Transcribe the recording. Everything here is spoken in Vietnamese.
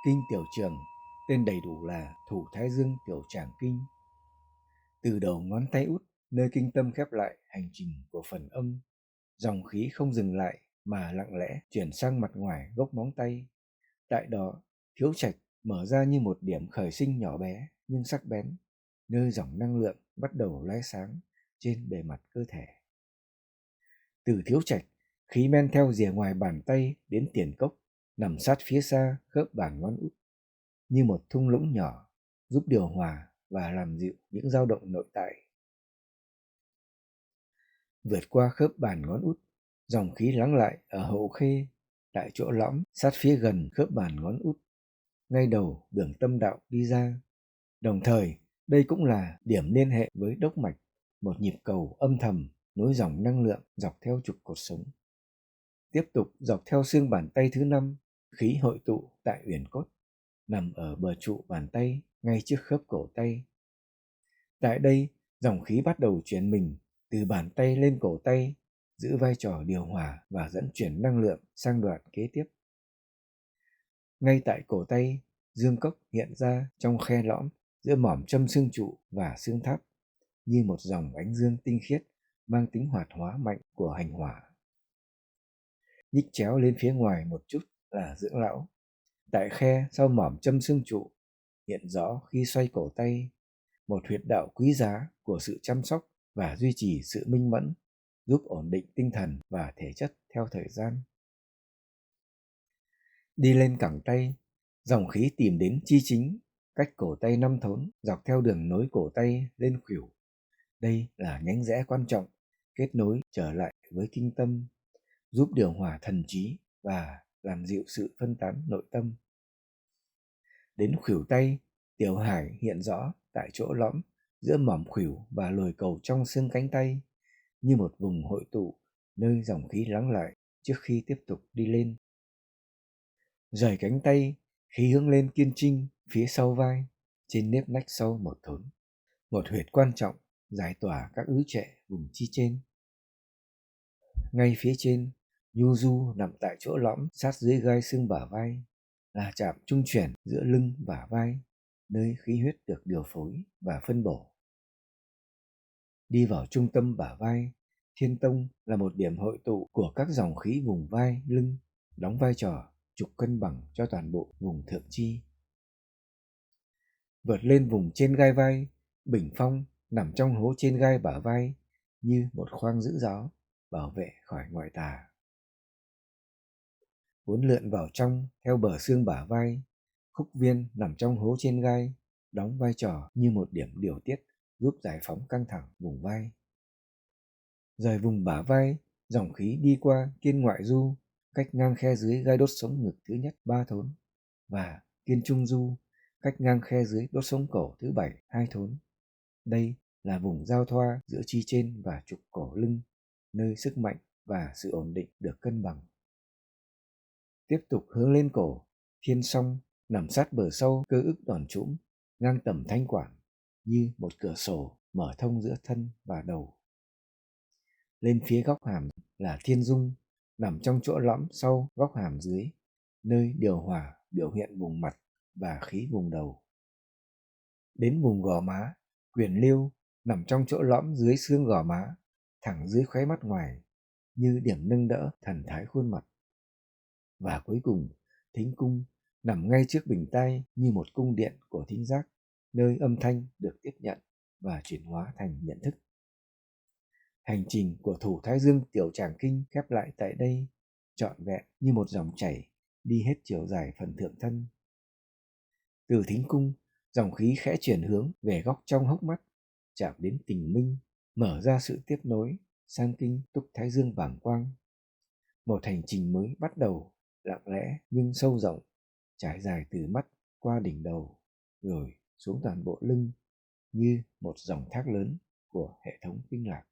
Kinh Tiểu Trường, tên đầy đủ là Thủ Thái Dương Tiểu Tràng Kinh. Từ đầu ngón tay út, nơi kinh tâm khép lại hành trình của phần âm, dòng khí không dừng lại mà lặng lẽ chuyển sang mặt ngoài gốc móng tay. Tại đó, thiếu trạch mở ra như một điểm khởi sinh nhỏ bé nhưng sắc bén, nơi dòng năng lượng bắt đầu lóe sáng trên bề mặt cơ thể. Từ thiếu trạch, khí men theo rìa ngoài bàn tay đến tiền cốc, nằm sát phía xa khớp bàn ngón út, như một thung lũng nhỏ, giúp điều hòa và làm dịu những dao động nội tại. Vượt qua khớp bàn ngón út, dòng khí lắng lại ở hậu khê, tại chỗ lõm sát phía gần khớp bàn ngón út, ngay đầu đường tâm đạo đi ra. Đồng thời, đây cũng là điểm liên hệ với đốc mạch, một nhịp cầu âm thầm nối dòng năng lượng dọc theo trục cột sống. Tiếp tục dọc theo xương bàn tay thứ 5, khí hội tụ tại uyển cốt, nằm ở bờ trụ bàn tay ngay trước khớp cổ tay. Tại đây, dòng khí bắt đầu chuyển mình từ bàn tay lên cổ tay, giữ vai trò điều hòa và dẫn chuyển năng lượng sang đoạn kế tiếp. Ngay tại cổ tay, dương cốc hiện ra trong khe lõm giữa mỏm châm xương trụ và xương tháp, như một dòng ánh dương tinh khiết mang tính hoạt hóa mạnh của hành hỏa. Nhích chéo lên phía ngoài một chút là dưỡng lão. Tại khe sau mỏm châm xương trụ, hiện rõ khi xoay cổ tay, một huyệt đạo quý giá của sự chăm sóc và duy trì sự minh mẫn, giúp ổn định tinh thần và thể chất theo thời gian. Đi lên cẳng tay, dòng khí tìm đến chi chính, cách cổ tay 5 thốn dọc theo đường nối cổ tay lên khuỷu. Đây là nhánh rẽ quan trọng, kết nối trở lại với kinh tâm, giúp điều hòa thần trí và làm dịu sự phân tán nội tâm. Đến khuỷu tay, tiểu hải hiện rõ tại chỗ lõm giữa mỏm khuỷu và lồi cầu trong xương cánh tay, như một vùng hội tụ nơi dòng khí lắng lại trước khi tiếp tục đi lên. Rời cánh tay, khí hướng lên kiên trinh phía sau vai, trên nếp nách sau một thốn, một huyệt quan trọng giải tỏa các ứ trệ vùng chi trên. Ngay phía trên, nhu du nằm tại chỗ lõm sát dưới gai xương bả vai, là chạm trung chuyển giữa lưng và vai, nơi khí huyết được điều phối và phân bổ. Đi vào trung tâm bả vai, thiên tông là một điểm hội tụ của các dòng khí vùng vai, lưng, đóng vai trò trục cân bằng cho toàn bộ vùng thượng chi. Vượt lên vùng trên gai vai, bình phong nằm trong hố trên gai bả vai, như một khoang giữ gió, bảo vệ khỏi ngoại tà. Uốn lượn vào trong theo bờ xương bả vai, khúc viên nằm trong hố trên gai, đóng vai trò như một điểm điều tiết, giúp giải phóng căng thẳng vùng vai. Rời vùng bả vai, dòng khí đi qua kiên ngoại du, cách ngang khe dưới gai đốt sống ngực thứ nhất 3 thốn, và kiên trung du, cách ngang khe dưới đốt sống cổ thứ 7 2 thốn. Đây là vùng giao thoa giữa chi trên và trục cổ lưng, nơi sức mạnh và sự ổn định được cân bằng. Tiếp tục hướng lên cổ, thiên song nằm sát bờ sau cơ ức đòn trũm, ngang tầm thanh quản, như một cửa sổ mở thông giữa thân và đầu. Lên phía góc hàm là thiên dung, nằm trong chỗ lõm sau góc hàm dưới, nơi điều hòa biểu hiện vùng mặt và khí vùng đầu. Đến vùng gò má, quyền liêu nằm trong chỗ lõm dưới xương gò má, thẳng dưới khóe mắt ngoài, như điểm nâng đỡ thần thái khuôn mặt. Và cuối cùng, thính cung nằm ngay trước bình tai như một cung điện của thính giác, nơi âm thanh được tiếp nhận và chuyển hóa thành nhận thức. Hành trình của Thủ Thái Dương Tiểu Tràng Kinh khép lại tại đây, trọn vẹn như một dòng chảy đi hết chiều dài phần thượng thân. Từ thính cung, dòng khí khẽ chuyển hướng về góc trong hốc mắt, chạm đến tình minh, mở ra sự tiếp nối sang kinh Túc Thái Dương bảng quang. Một hành trình mới bắt đầu, lặng lẽ nhưng sâu rộng, trải dài từ mắt qua đỉnh đầu, rồi xuống toàn bộ lưng, như một dòng thác lớn của hệ thống kinh lạc.